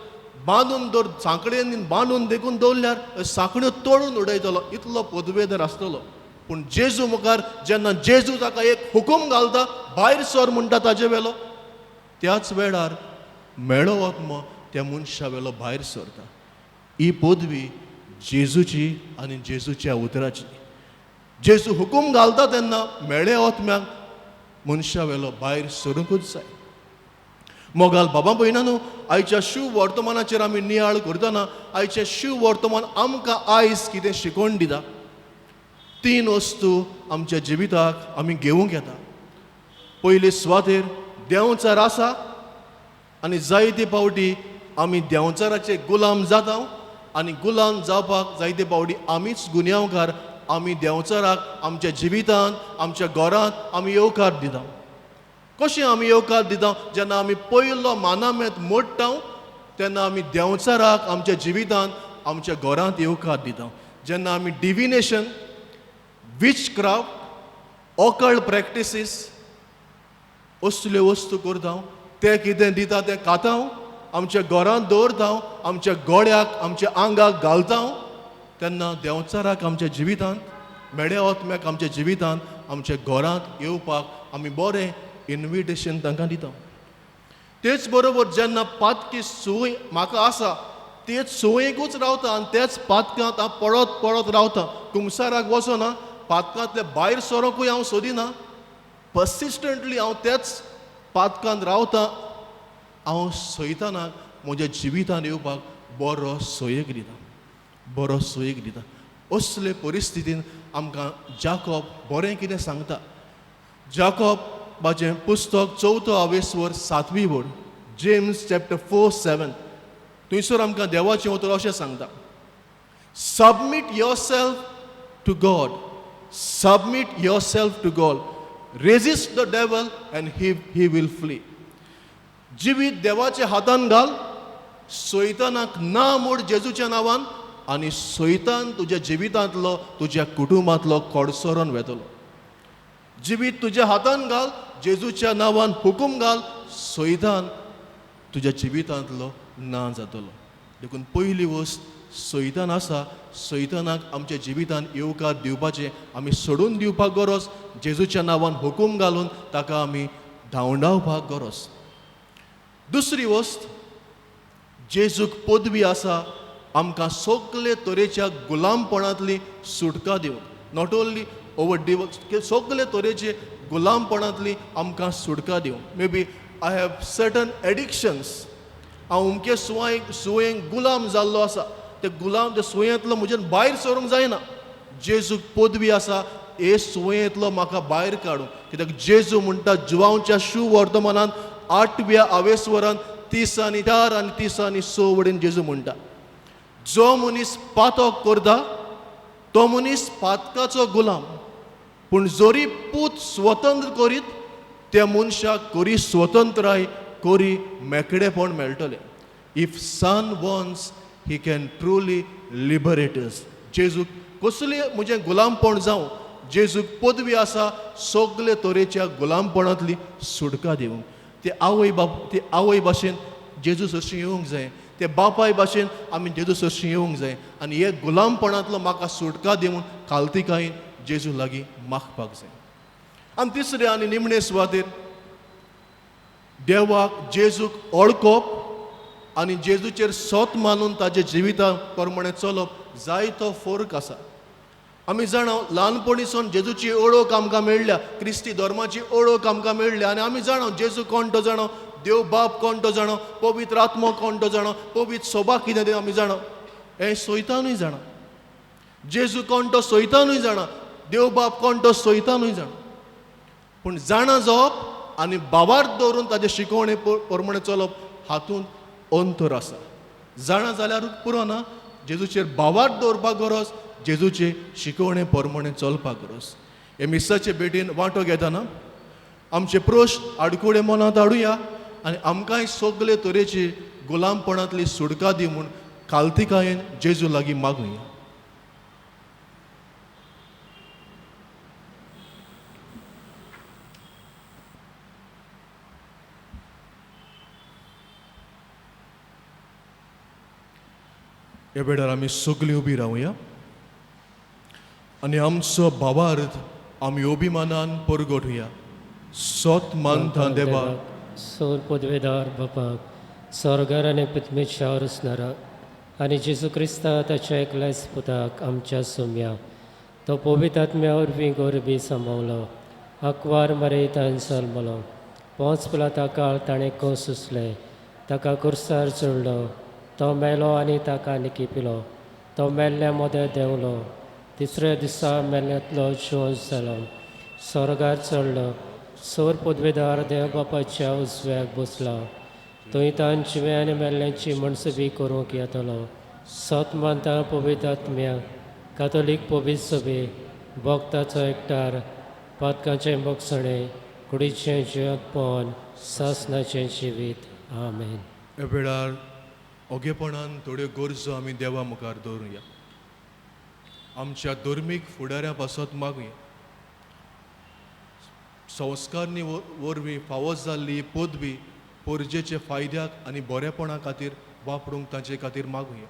B: बांदून दवर सांकडेन बांदून देखून दवरल्यार सांकड्यो तोडून उडयतलो इतलो पदवेदर आसतलो. पूण जेजू मुखार जेन्ना जेजू ताका एक हुकूम घालता भायर सर म्हणटा ताजे वेलो, त्याच वेळार मेळो आत्मो त्या मनशा वेलो भायर सरता. ही पदवी जेजूची आनी जेजूच्या उतराची. जेजू हुकूम घालता तेन्ना मेळे आत्म्याक मनशा वेलो भायर सरूंकूच जाय. मोगाल बाबा भयणांनो, आयच्या शिव वर्तमानाचेर आमी नियाळ करतना आयचें शिव वर्तमान आमकां आयज कितें शिकोवन दिता. 3 वस्तू आमच्या जिविताक आमी घेवूंक येता. पयली सुवातेर देंवचार आसा आनी जायते फावटी आमी देंवचाराचे गुलाम जाता आनी गुलाम जावपाक जायते फावटी आमीच गुन्यांवकार. आमी देंवचाराक आमच्या जिवितांत आमच्या घरांत आमी येवकार दिता. कशें आमी येवकार दिता? जेन्ना आमी पयलो मानामेंत मोडटा तेन्ना आमी देंवचाराक आमच्या जिवितांत आमच्या घरांत येवकार दिता. जेन्ना आमी divination, which craft, occult practices असल्यो वस्तू करता, ते कितें दिता तें खाता, आमच्या घरांत दवरता, आमच्या गोड्याक आमच्या आंगाक घालता, तेन्ना देंवचाराक आमच्या जिवितांत, मेड्या आत्म्याक आमच्या जिवितांत, आमच्या घरांत येवपाक आमी बरें इन्विटेशन तांकां दिता. तेच बरोबर जेन्ना पातकी संवय म्हाका आसा तेच संवयेकूच रावता आनी तेच पातकांत हांव पळत पळत रावता. कुंसाराक वचना, पातकांतले भायर सरोंकूय हांव सोदिना. पर्सिस्टंटली हांव तेच पातकांत रावता. हांव सैतानाक म्हज्या जिवितांत येवपाक बरो सयेक दिता, बरो सयेक दिता. असले परिस्थितीन आमकां जाकोब बरें कितें सांगता. जाकोबाचें पुस्तक 4 7 वड, जेम्स चॅप्टर 4:7. थंयसर आमकां देवाचें उतर अशें सांगता, submit yourself to God, submit yourself to God, resist the devil and he will flee. जिवीत देवाच्या हातान घाल, सैतानाक ना मोड जेजूच्या नांवान, आनी सैतान तुज्या जिवितांतलो तुज्या कुटुंबांतलो कोडसोरोन वेतलो. जिवीत तुज्या हातान घाल, जेजूच्या नांवान हुकूम घाल, सैतान तुज्या जिवितांतलो ना जातलो. देखून पयली वस्त सैतान आसा, सैतानाक आमच्या जिवितांत येवकार दिवपाचें आमी सोडून दिवपाक गरज. जेजूच्या नांवान हुकूम घालून ताका आमी धांवडावपाक गरज. दुसरी वस्त, जेजूक पदवी आसा आमकां सगळे तरेच्या गुलामपणांतली सुटका दिवंक. नॉट ओन्ली ओवर डिवोर्स, सगळे तरेचे गुलामपणांतली आमकां सुटका दिवंक. Maybe I have certain addictions, हांव अमके सुयेंक गुलाम जाल्लो आसा, ते सुयेंतलो म्हज्यान भायर सरूंक जायना. जेजूक पदवी आसा हे सुयेंतलो म्हाका भायर काडूंक. कित्याक जेजू म्हणटा जुवांवच्या शिव वर्तमानांत 8व्या आवेस्वरांत 30 आनी 4 आनी 30 आनी 6 वडेन जेजू म्हणटा, जो मनीस पातक करता तो मनीस पातकाचो गुलाम. पूण जोरी पूत स्वतंत्र करीत त्या मनशाक कोरी स्वतंत्राय कोरी मेकडेपण मेळटलें. If son wants he can truly liberate us. जेजूक कसलें म्हजें गुलामपण जावं, जेजूक पदवी आसा सगळे तरेच्या गुलामपणांतली सुटका दिवंक. ते आवय भाशेन जेजू सरशीं येवंक जाय, ते बापाय भाशेन आमी जेजू सरशीं येवंक जाय आनी हे गुलामपणांतलो म्हाका सुटका दिवन काल्तिकायेन जेजू लागीं मागपाक जाय. आनी तिसरे आनी निमणे सुवातेर देवाक जेजूक वळखप आनी जेजूचेर सोत मानून ताजे जिविता प्रमाणे चलप जायतो फरक आसा. आमी जाणा ल्हानपणीसून जेजूची ओळख आमकां मेळ्ळ्या, क्रिस्ती धर्माची ओळख आमकां मेळ्ळ्या आनी आमी जाणा जेजू कोण तो जाणा, देव बाप कोण तो जाणा, पवित्र आत्मो कोण तो जाणा, पवित्र सोबा कितें तें आमी जाणा. हें सैतानूय जाणा. जेजू कोण तो सैतानूय जाणा, देव बाप कोण तो सैतानूय जाणा. पूण जाणा जावप आनी बाबार दवरून ताजे शिकवणे प्रमाणे चलप हातूंत अंतर आसा. जाणा जाल्यारूच पुरो ना, जेजूचेर बाबार दवरपाक गरज, जेजूचे शिकवणे प्रमाणे चलपाक गरज. हे मिसाचे भेटेन वांटो घेतना आमचे प्रश्न आडकुळे मनांत हाडुया आनी आमकांय सगळे तरेची गुलामपणांतली सुटका दी म्हूण काल्तिकायेन जेजू लागीं मागुया. ह्या वेळार आमी सगळीं उबी रावया आनी आमचो भावार्थ आमी अभिमानान परगटुया. सोत मानता देवाक
A: सोर पदवेदार बापाक स्वर्गार आनी पृथ्वीच्या असणारा आनी जेजू क्रिस्ता ताच्या एकल्याच पुताक आमच्या सोम्या तो पवित्र आत्म्या वरवीं गोरबी सांबावलो आकवार मरयतान जल्मलो पोंच पिलाता काळ ताणें कोस सुसले ताका कुर्सार चडलो तो मेलो आनी ताका निकिपिलो तो मेल्ल्या मोदें देंवलो तिसऱ्या दिसा मेल्ल्यांतलो जिवंत जालो स्वर्गार चडलो सोर पदवेदार देव बापाच्या उजव्याक बसला थंय तान जिवे आनी मेल्ल्यांची मनसुबी करूंक येतलो. सत मानता पवित्र आत्म्या कातोलीक पवित्र सभे भक्ताचो एकठार पातकांचें मोगसणें कुडीचें जियेंतपण सासणाचें जिवीत. आमेन.
B: ह्या वेळार ओगेपणान थोड्यो गरजो आमी देवा मुखार दवरुया. आमच्या धर्मीक फुडाऱ्या पासत मागुया. संस्कारनी वरवीं फावो जाल्ली पदवी पोरजेच्या फायद्याक आनी बरेपणा खातीर वापरूंक ताचे खातीर मागुया.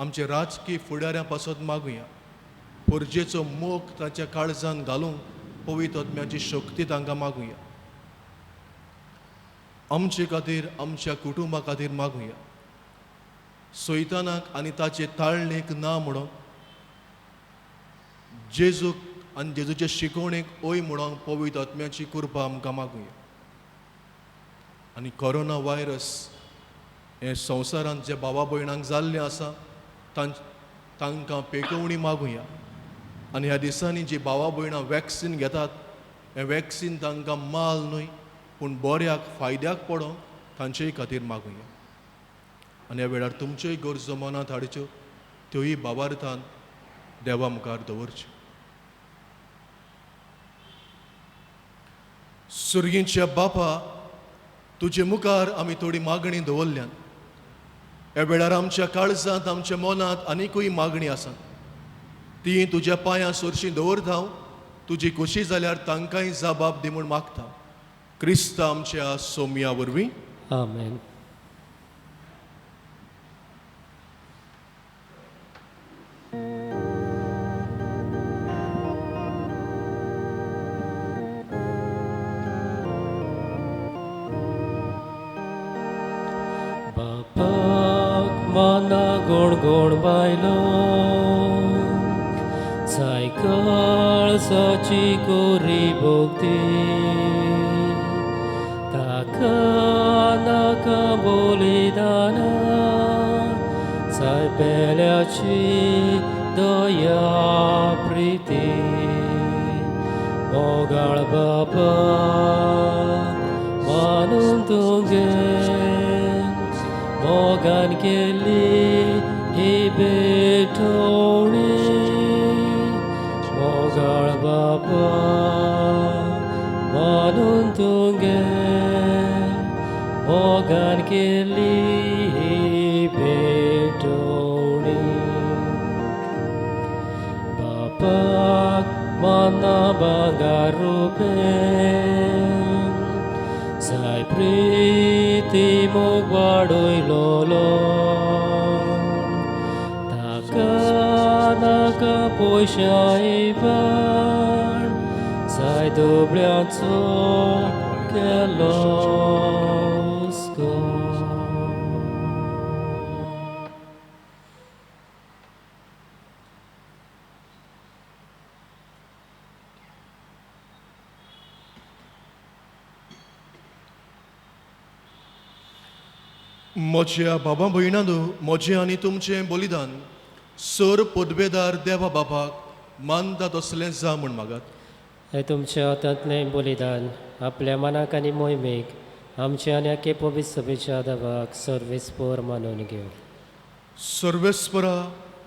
B: आमचे राजकीय फुडाऱ्या पासत मागुया. पोरजेचो मोग ताच्या काळजान घालूंक पवित्र आत्म्याची शक्ती तांकां मागुया. आमचे खातीर आमच्या कुटुंबा खातीर मागुया. सैतानाक आनी ताचे ताळणेक ना म्हणून जेजूक आनी जेजूचे शिकवणेक ओय म्हणून पवित्र आत्म्याची कृपा आमकां मागुया. आनी कोरोना वायरस हे संवसारांत जे भावा भयणांक जाल्लें आसा तांकां पेटोवणी मागुया. आनी ह्या दिसांनी जी भावा भयणां वॅक्सीन घेतात हें वॅक्सीन तांकां माल न्हय पूण बऱ्याक फायद्याक पडों तांचेय खातीर मागुया. आनी ह्या वेळार तुमच्योय गरजो मनांत हाडच्यो त्योय भावार्थान देवा मुखार दवरच्यो. सुर्गींच्या बापा तुजे मुखार आमी थोडी मागणी दवरल्यान ह्या वेळार आमच्या काळजांत आमच्या मनांत आनिकूय मागणी आसा ती तुज्या पांयां सरशीं दवरता हांव. तुजी खोशी जाल्यार तांकांय जबाब दी म्हूण मागता. क्रिस्त आमच्या सोम्या वरवीं.
A: आमेन. माना गोड गोड बायलो सायकळसाची कोरी भोगती ताका नाका बलिदाना सायपेल्याची दया प्रिती मोगाळ बाबा मानून तुगे मोगान केली ही बेटोणी मोगाळ बापा मानून तुगे मोगान केली ही बेटोणी बापाक माना बांगार रुपें साय प्रीती मोग वाडयलोलो ताका नाका पयशांय बाण साय दुबळ्यांचो केलो
B: म्हज्या बाबा भयणांनो म्हजें आनी तुमचें बलिदान सर पदवेदार देवा बापाक मानता तसलें जा म्हूण मागात.
A: हे तुमच्या हातांतलें बलिदान आपल्या मनाक आनी मोहिमेक आमच्या आनी आखे पवित्र सभेच्या देवाक सर्वेस्पर मानून घेव.
B: सर्वेस्परा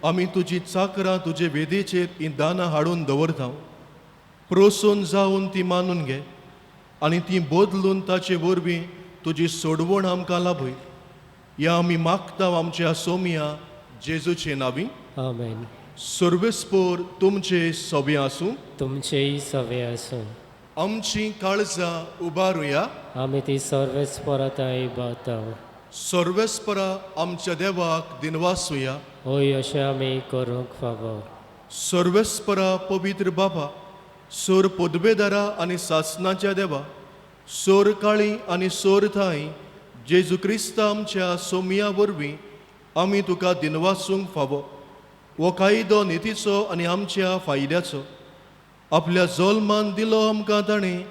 B: आमी तुजी चाकरां तुजे वेदेचेर हीं दानां हाडून दवरता. प्रोसून जावन ती मानून घे आनी ती बदलून ताचे वरवीं तुजी सोडवण आमकां लाभय. या आमी मागता आमच्या सोमिया जेजूचे नांवी.
A: आमेन.
B: सर्वेस्पर तुमचे सभे आसूं.
A: तुमचेय सवे आसूं.
B: आमची काळजां उबारुया.
A: आमी ती सर्वेस्पराताय इबाताव.
B: सर्वेस्परा आमच्या देवाक दिनवासुया.
A: होय अशें आमी करूंक फावो.
B: सर्वेस्परा पवित्र बाबा, सोर पोदबेदारा आनी सासणाच्या देवा, सोर काळी आनी सोर थाय, जेजू क्रिस्त आमच्या सोमया वरवीं आमी तुका दिनवासूंक फावो. हो कायदो नितीचो आनी आमच्या फायद्याचो. आपल्या जोल्मान दिलो आमकां ताणें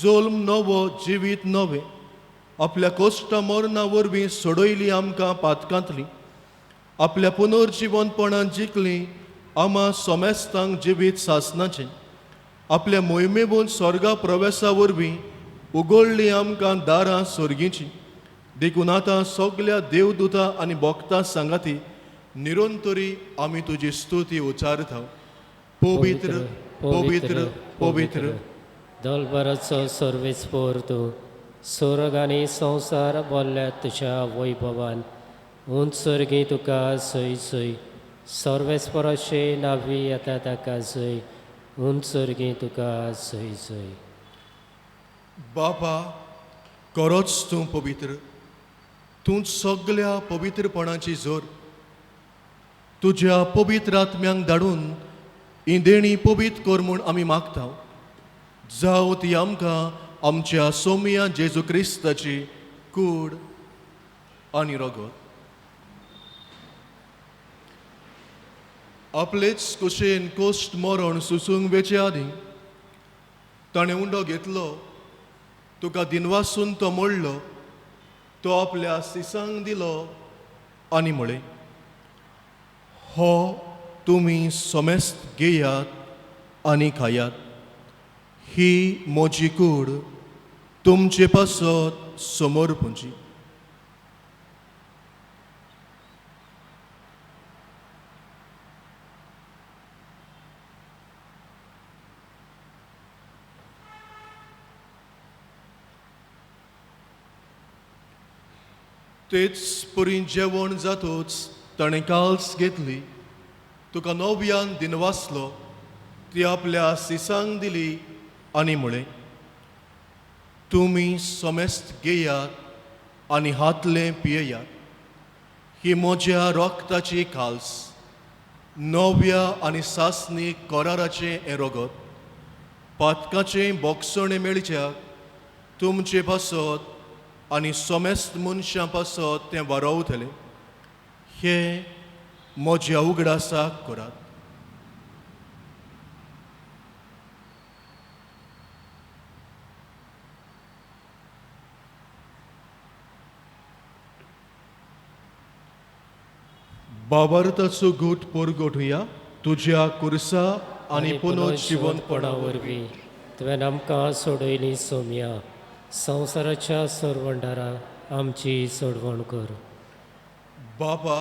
B: जोल्म नवो जिवीत नवें. आपल्या कोश्टा मरणा वरवीं सोडयली आमकां पातकांतली. आपल्या पुनर्जिवनपणान जिखली आमा सोमेस्तांक जिवीत सासणाचें. आपल्या मोहिमेबून स्वर्गा प्रवेशा वरवीं उगडली आमकां दारां सर्गीचीं. देखून आतां सगल्या देवदूतां आनी भक्तां सांगाती निरंतरी आमी तुजी स्तुती उचारता. पवित्र पवित्र पवित्र
A: दलबराचो सर्वेस्पोर तूं, स्वर्ग आनी संवसार बोल्ल्या तुज्या वैभवान. उंच सर्गी तुका सय सय. सर्वेस्पराचे नावी येता ताका जय. उंच सर्गी तुका सय सय.
B: बापा, खरोच तूं पवित्र. तूं सगल्या पवित्रपणाची जोर. तुज्या पवित्र आत्म्यांक धाडून ही देणी पवित्र कर म्हूण आमी मागता. जावं ती आमकां आमच्या सोमया जेजू क्रिस्ताची कूड आनी रगत. आपलेच कुशेन कोश्ट मरण सुसूंक वेचे आदीं ताणें उंडो घेतलो. तुका दिनवासून तो मोडलो. तो आपल्या सिसांक दिलो आनी म्हळें, हो तुमी सोमेस्त घेयात आनी खायात. ही म्हजी कूड तुमचे पासत समोर पुंजी. तेच परी जेवण जातूच ताणें काल्स घेतली. तुका नव्यान दिनवासलो. ती आपल्या सिसांक दिली आनी म्हळें, तुमी सोमेस्त घेयात आनी हातलें पियेयात. ही म्हज्या रोगताची काल्स, नव्या आनी सासणीक कराराचें हें रगत. पातकाचें बोगसणें मेळच्याक तुमचे पासत आनी सोमेस्त मनशां पासत तें वारोवतलें. हें म्हज्या उगडासाक करात. बाबार्ताचो गूट परगटुया. तुज्या कुर्सा आनी पुनर्जिवनपणा
A: वरवीं तुवें आमकां सोडयली सोम्या. संवसाराच्या सोरवंडारा आमची सोडवण कर.
B: बाबा,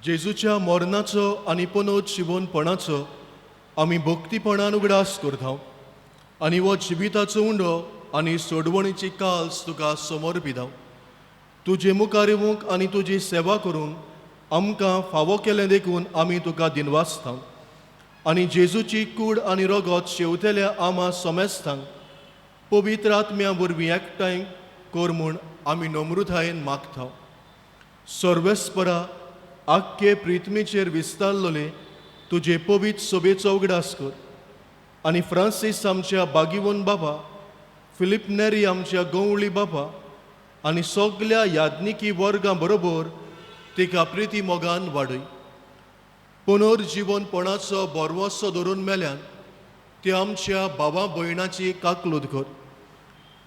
B: जेजूच्या मरणाचो आनी पुनर्जिवनपणाचो आमी भक्तीपणान उगडास करता. आनी हो जिविताचो उंडो आनी सोडवणीची काल्स तुका समोर पिदाव. तुजे मुखार येवंक आनी तुजी सेवा करूंक आमकां फावो केलें देखून आमी तुका दिनवासता. आनी जेजूची कूड आनी रगत शेवतेल्या आमा सोमेस्तांक पवित्र आत्म्या वरवीं एकठांय कर म्हूण आमी नम्रतायेन मागता. सर्वेस्परा, आख्खे प्रिथ्वीचेर विस्तारलोले तुजे पवित्र सोबेचो उगडास कर. आनी फ्रांसीस आमच्या बागीवन बाबा, फिलिप नेरी आमच्या गवळी बाबा आनी सगल्या याज्ञिकी वर्गां बरोबर तिका प्रिती मोगान वाडय. पुनर्जिवनपणाचो बोरवोसो धरून मेल्यान ते आमच्या भावा भयणाची काकलूद कर.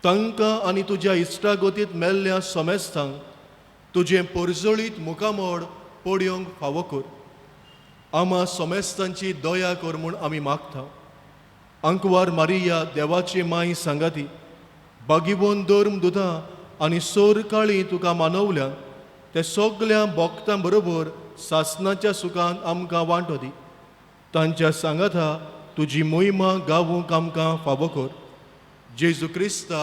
B: तांकां आनी तुज्या इश्टागतींत मेल्ल्या सोमेस्तांक तुजें परजळीत मुखामोड पड्योंक फावो कर. आमा सोमेस्तांची दया कर म्हूण आमी मागता. अंकवार मारिया देवाची माय सांगाती, बागीबोन धर्म दुदां आनी सोर काळी तुका मानवल्या ते सगल्या भक्तां बरोबर सासणाच्या सुखांत आमकां वांटो दी. तांच्या सांगाता तुजी मोहिमा गावूंक आमकां फावो कर. जेजू क्रिस्ता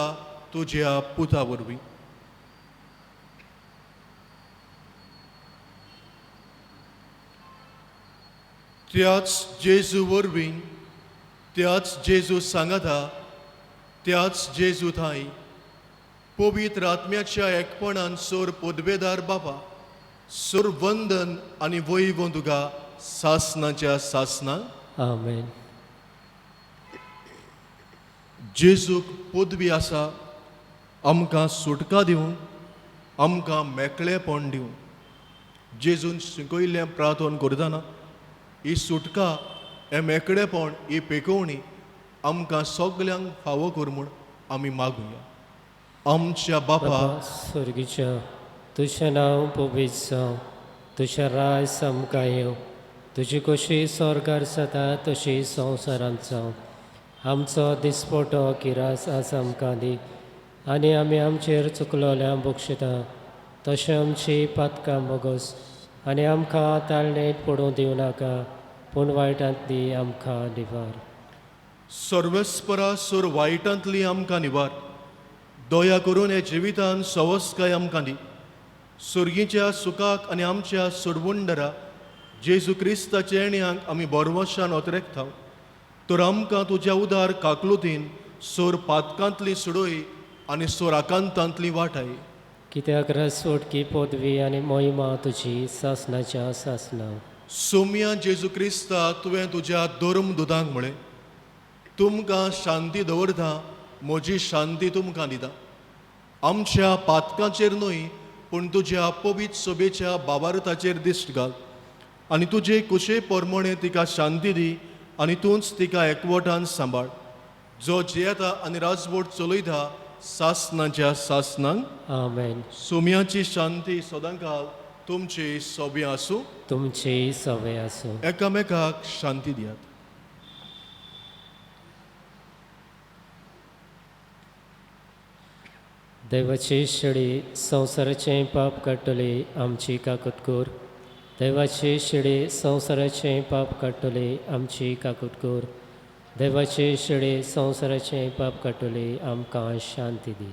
B: तुज्या पुता वरवीं. त्याच जेजू वरवीं, त्याच जेजू सांगाता, त्याच जेजू थाय, पवित्र आत्म्याच्या एकपणान सोर पदवेदार बापा सोर वंदन आनी वैभव तुका सासनाच्या सासना
A: आमेन.
B: जेजूक पदवी आसा आमकां सुटका दिवंक आमकां मेकळेपण दिवंक जेजून शिकयल्लें प्रार्थना करतना ही सुटका हें मेकळेपण ही पेकोवणी आमकां सगल्यांक फावो कर म्हूण आमी मागुया. आमच्या बापा
A: बापा स्वर्गीच्या तुझें नांव पवित्र जावं, तुझें राज आमकां येवं, तुजी कशी स्वर्गार जाता तशी संवसारांत जावं. आमचो दिसपटो किरास आज आमकां दी आनी आमी आमचेर चुकलोल्यांक बक्षिता तशें आमची पातकां बोगोस आनी आमकां ताळणेत पडूं दिवं नाका पूण वायटांतली आमकां निवार.
B: सर्वेस्परा सोर वायटांतली आमकां निवार. दया करून हे जिवितान सवस्काय आमकां दी. सुर्गीच्या सुखाक आनी आमच्या सोडवंडरा जेजू क्रिस्ताच्या येण्याक आमी बरवशान ओतरेकताव. तर आमकां तुज्या उदार काकलुतीन सोर पातकांतली सुडोय आनी सोर आकांतांतली वाटाय.
A: कित्याक रसवटकी पदवी आनी मोहिमा तुजी सासनाच्या सासना.
B: सोम्या जेजू क्रिस्ता तुवें तुज्या धर्म दुदांक म्हळें तुमकां शांती दवरता म्हजी शांती तुमकां दिता. आमच्या पातकांचेर न्हय पूण तुज्या पवित्र सोबेच्या बाबारताचेर दिश्ट घाल आनी तुजे कुशे पोरमोणे तिका शांती दी आनी तूंच तिका एकवटान सांबाळ. जो जियेता आनी राजवट चलयता सासनाच्या सासनांक
A: आमेन.
B: सोम्याची शांती सदांकाल तुमची सोबी आसूं.
A: तुमची सवय आसूं.
B: एकामेकाक शांती दियात.
A: देवाची शिडी संवसाराचें पाप काडटली आमची काकूटकूर. देवाची शिडी संवसाराचें पाप काडटली आमची काकूटकूर. देवाची शिडी संवसाराचें पाप काडटली आमकां शांती दी.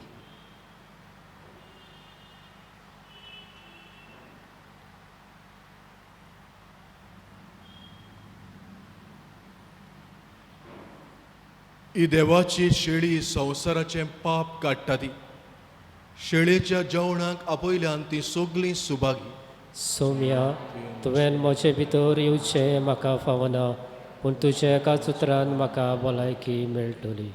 B: ही देवाची शेळी संवसाराचें पाप काडटा ती. शेळयेच्या जेवणाक आपयल्यान ती सगळीं सुभागी.
A: सोम्या तुवें म्हजे भितर येवचें म्हाका फावना पूण तुज्या एकाच उतरान म्हाका भलायकी मेळटली.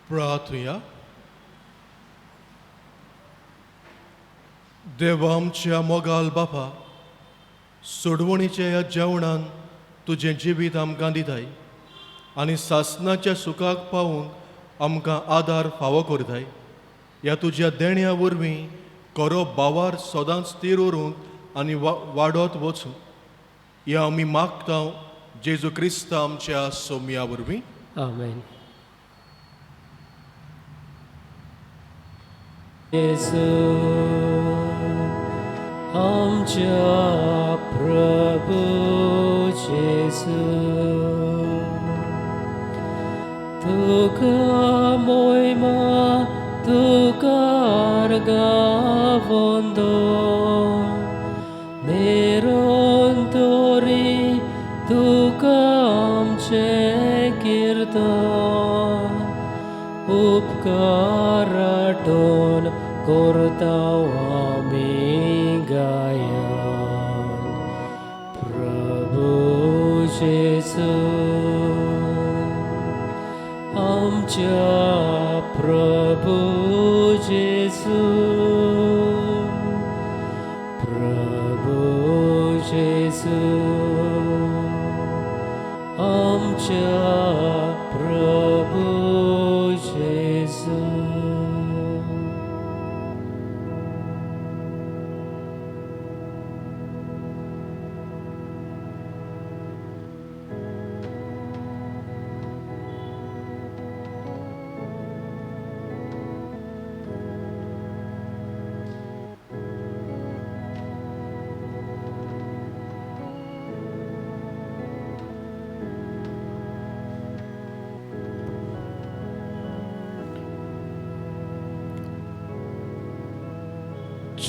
B: प्रार्थुया. देवा आमच्या मोगाल बापा सोडवणीच्या ह्या जेवणान तुजें जिवीत आमकां दिताय आनी सासनाच्या सुखाक पावूंक आमकां आदार फावो करताय. ह्या तुज्या देण्या वरवीं खरो बावार सदांच स्थिर उरूंक आनी वाडत वचूं ह्या आमी मागता जेजू क्रिस्ता आमच्या सोम्या वरवीं.
A: आमेन. Jesu, आमच्या प्रभू Jesu, तुका मोहिमा तुका अर्गा वंदो निरंतरी तुका आमचें कीर्तन उपकाराटून करता आमी गायन प्रभू जेसू आमच्या प्रभू जेसू प्रभू जेसू आमच्या प्रभू जेसू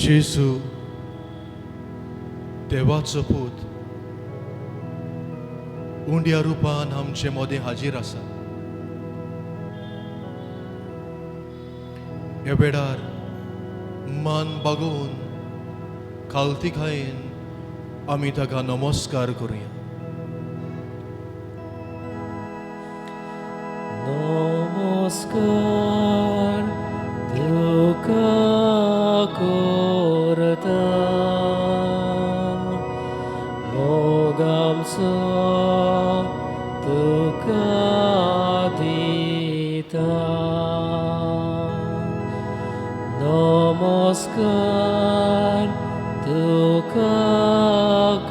B: जेजू देवाचो पूत उंड्या रुपान आमचे मोदें हाजीर आसा. ह्या वेळार मान बागोवन खालतीकायेन आमी ताका नमस्कार करुया.
A: नमस्कार तुका करता मोग आमचो तुका दिता. नमस्कार तुका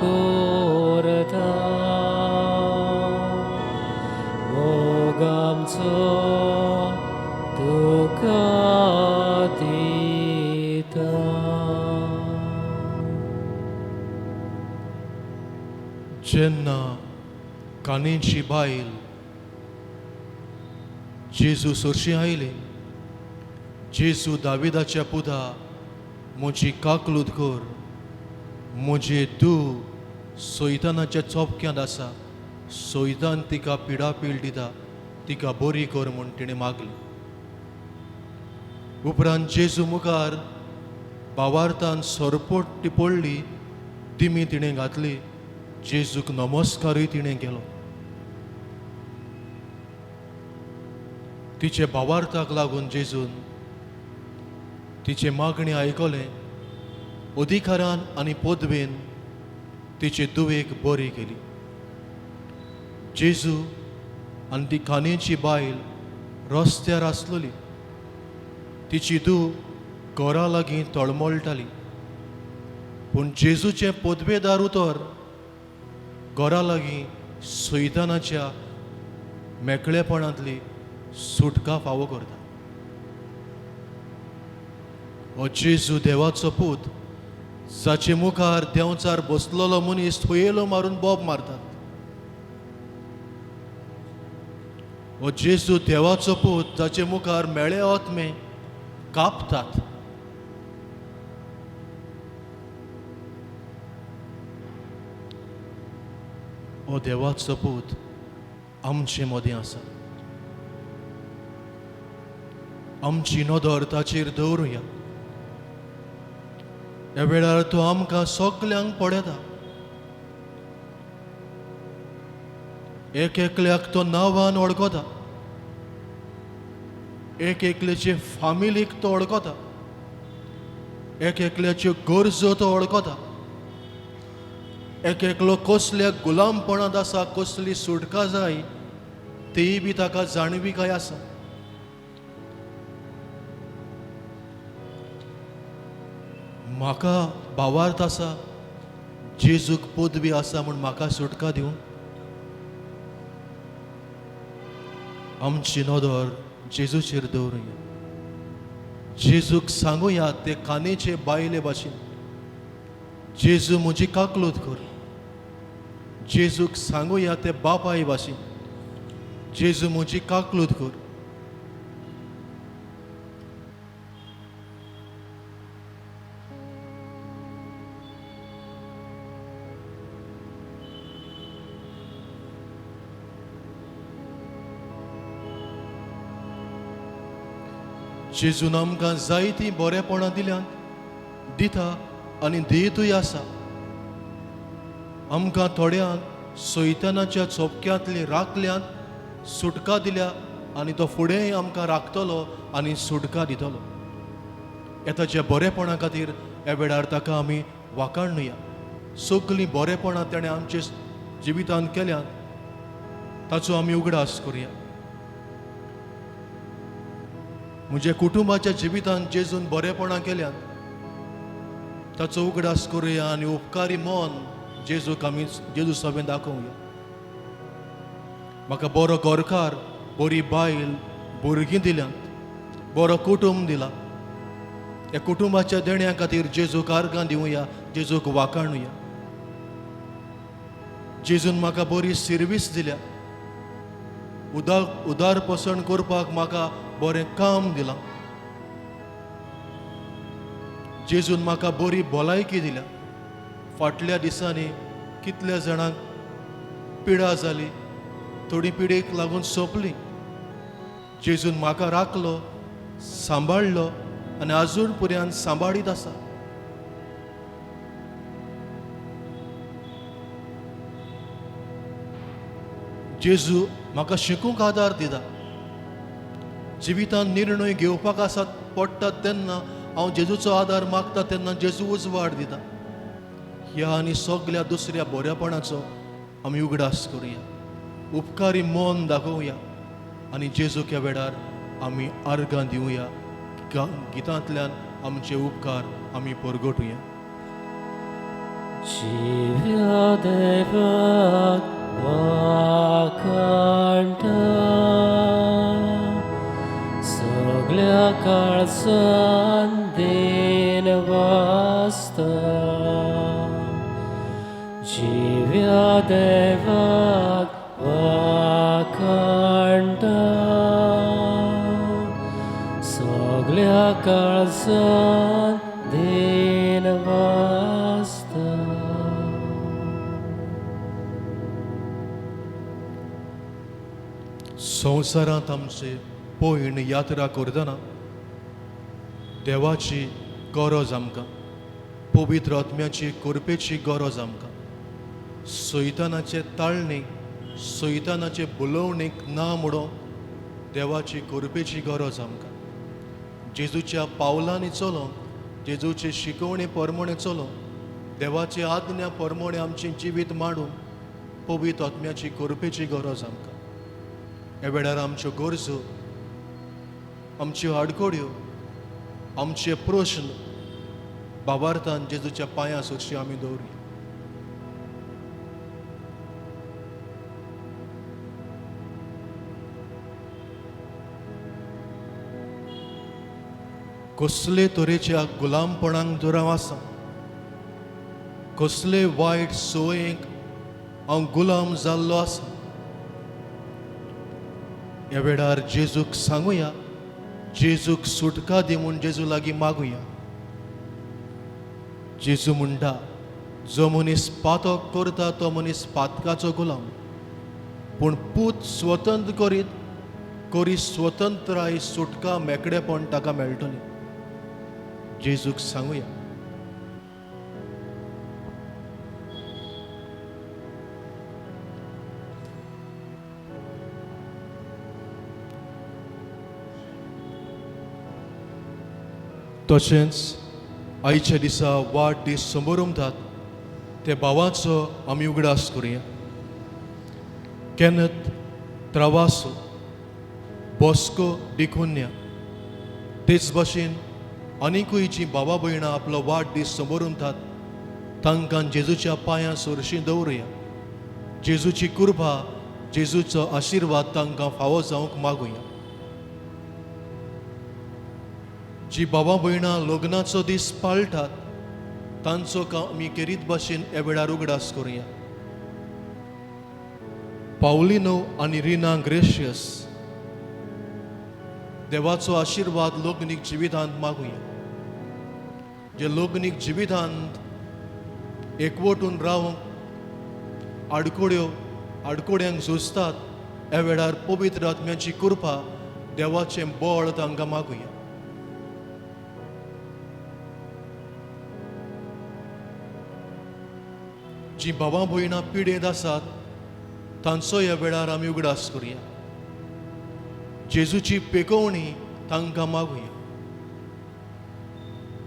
A: करता मोग आमचो तुका दिता.
B: जेन्ना कानेची बायल जेजू सोरशी आयली, जेजू दाविदाच्या पुता म्हजी काकलूद कर, म्हजे तूं सोयतानाच्या चोपक्यांत आसा, सोयतान तिका पिडापीड दिता, तिका बरी कर म्हूण तिणें मागली. उपरांत जेजू मुखार भावार्थान सोरपोट्टी पडली, दिमी तिणें घातली, जेजूक नमस्कारूय तिणें केलो. तिचे भावार्थाक लागून जेजून तिचे मागणी आयकलें, अधिकारान आनी पदवेन तिचे दुवेक बरी केली. जेजू आनी ती कानेची बायल रस्त्यार आसलोली. तिची धूव घरा लागीं तळमळटाली, पूण जेजूचे पदवेदार उतर घरा लागीं सैतानाच्या मेकळेपणांतली सुटका फावो करता. हो जेजू देवाचो पूत, जाचे मुखार देंवचार बसलोलो मनीस थुयेलो मारून बोब मारतात. हो जेजू देवाचो पूत, जाचे मुखार मेळे आत्मे कापतात. हो देवाचो पूत आमचे मदें आसा. आमची नदर ताचेर दवरुया. ह्या वेळार तो आमकां सगल्यांक पळयता. एक एकल्याक तो नांवान वळखता, एक एकल्याचे फामिलीक तो वळखता, एक एकल्याच्यो गरजो तो वळखता, एक एकलो कसल्या गुलामपणांत आसा, कसली सुटका जाय तेय बी ताका जाणविकाय आसा. म्हाका भावार्थ आसा, जेजूक पदवी आसा म्हूण म्हाका सुटका दिवं. आमची नदर जेजूचेर दवरुया. जेजूक सांगुया ते कानेचे बायले भाशेन, जेजू म्हजी काकलूद कर. जेजूक सांगुया ते बापाय भाशेन, जेजू म्हजी काकलूद कर. जेजून आमकां जायतीं बरेपणां दिल्यात, दिता आनी दितूय आसा. आमकां थोड्यांक सैतानाच्या चोपक्यांतली राखल्यांत सुटका दिल्या आनी तो फुडेंय आमकां राखतलो आनी सुटका दितलो. येताच्या बरेपणा खातीर ह्या वेळार ताका आमी वाखाणुया. सगलीं बरेपणां तेणें आमचे जिवितांत केल्यात, ताचो आमी उगडास करुया. म्हज्या कुटुंबाच्या जिवितांत जेजून बरेपणां केल्यात, ताचो उगडास करुया आनी उपकारी मन जेजूक आमी जेजू सभेन दाखोवया. म्हाका बरो घरकार, बरी बायल, भुरगीं दिल्यात, बरो कुटुंब दिला. ह्या कुटुंबाच्या देण्या खातीर जेजूक आर्गां दिवया, जेजूक वाखाणुया. जेजून म्हाका बरी सर्वीस दिल्या, उदार पसण करपाक म्हाका बरें काम दिलां. जेजून म्हाका बरी भलायकी दिल्या. फाटल्या दिसांनी कितल्या जाणांक पिडा जाली, थोडी पिडेक लागून सोंपली. जेजून म्हाका राखलो, सांबाळलो आनी आजून पर्यंत सांबाळीत आसा. जेजू म्हाका शिकूंक आदार दिता. जिवितांत निर्णय घेवपाक आसात पडटात तेन्ना हांव जेजूचो आदार मागता तेन्ना जेजू उजवाड दिता. ह्या आनी सगळ्या दुसऱ्या बरेपणाचो आमी उगडास करुया. उपकारी मन दाखोवया आनी जेजूक ह्या वेळार आमी आर्गां दिवया. गितांतल्यान आमचे उपकार आमी परगटुया.
A: जिव्या देवाक वाखाणटा, सगळ्या काळजान देन वाचता. जिव्या देवाक वाखाणटा, सगळ्या काळजान देन वाचता.
B: संवसारांत आमचे पयण यात्रा करतना देवाची गरज आमकां, पवित्र आत्म्याची कृपेची गरज आमकां. सैतानाचे ताळणेक, सैतानाचे बुलोवणेक ना म्हणून देवाची कृपेची गरज आमकां. जेजूच्या पावलांनी चलोवन, जेजूचे शिकवणे प्रमाणे चलोवन, देवाचे आज्ञा प्रमाणे आमचें जिवीत मांडून पवित्र आत्म्याची कृपेची गरज आमकां. ह्या वेळार आमच्यो गरजो, आमच्यो आडकोड्यो, आमचे प्रश्न बाबार्थान जेजूच्या पांयां सुरशी आमी दवरुया. कसले तरेच्या गुलामपणांक दुराव आसा, कसले वायट सवयेक हांव गुलाम जाल्लो आसा. ह्या वेळार जेजूक सांगुया, जेजूक सुटका दी म्हूण जेजू लागीं मागुया. जेजू म्हणटा, जो मनीस पातक करता तो मनीस पातकाचो गुलाम, पूण पूत स्वतंत्र करी स्वतंत्राय सुटका मेकडेपण ताका मेळटलें. जेजूक सांगुया. तशेंच आयच्या दिसा वाडदीस समारंभात ते भावाचो आमी उगडास करुया. केनथ त्रावासो, बॉस्को डिकुन्या, तेच भाशेन आनिकूय जीं भावा भयणां आपलो वाडदीस समारंभात तांकां जेजूच्या पांयां सुरशीं दवरुया. जेजूची कृपा, जेजूचो आशिर्वाद तांकां फावो जावंक मागुया. जी भावा भयणां लग्नाचो दीस पाळटात तांचो आमी केरीत भाशेन ह्या वेळार उगडास करुया. पावलिनो आनी रिना ग्रेशियस, देवाचो आशिर्वाद लग्नीक जिवितांत मागुया. जे लग्नीक जिवितांत एकवटून रावंक आडकोड्यांक झुजतात ह्या वेळार पवित्र आत्म्याची कृपा, देवाचें बळ तांकां मागुया. जी भावां भयणां पिडेंत आसात तांचो ह्या वेळार आमी उगडास करुया. जेजूची पेकोवणी तांकां मागुया.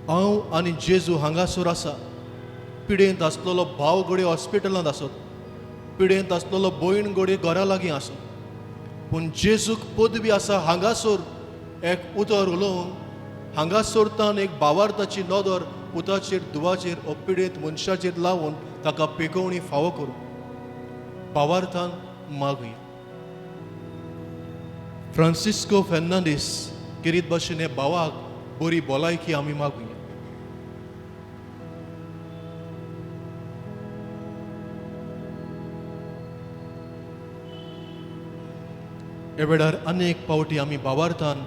B: हांव आनी जेजू हांगासर आसा. पिडेंत आसलेलो भाव घडये हॉस्पिटलांत आसत, पिडेंत आसलेलो भयण घडये घरा लागीं आसत, पूण जेजूक पदवी आसा हांगासर एक उतर उलोवंक. हांगासरतान एक भावार्थाची नदर पुताचेर दुवाचेर ओ पिडेंत मनशाचेर लावन ताका पेकोवणी फावो करूं. भावार्थान मागुया. फ्रांसिस्को फेर्नांडीस किरीत भाशेन हे भावाक बरी भलायकी आमी मागुया. हे वेळार अनेक पावटी आमी भावार्थान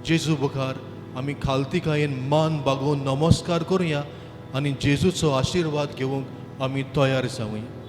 B: जेजू मुखार आमी खालतीकायेन मान बागोवन नमस्कार करुया आनी जेजूचो आशिर्वाद घेवंक आमी तयार जावया.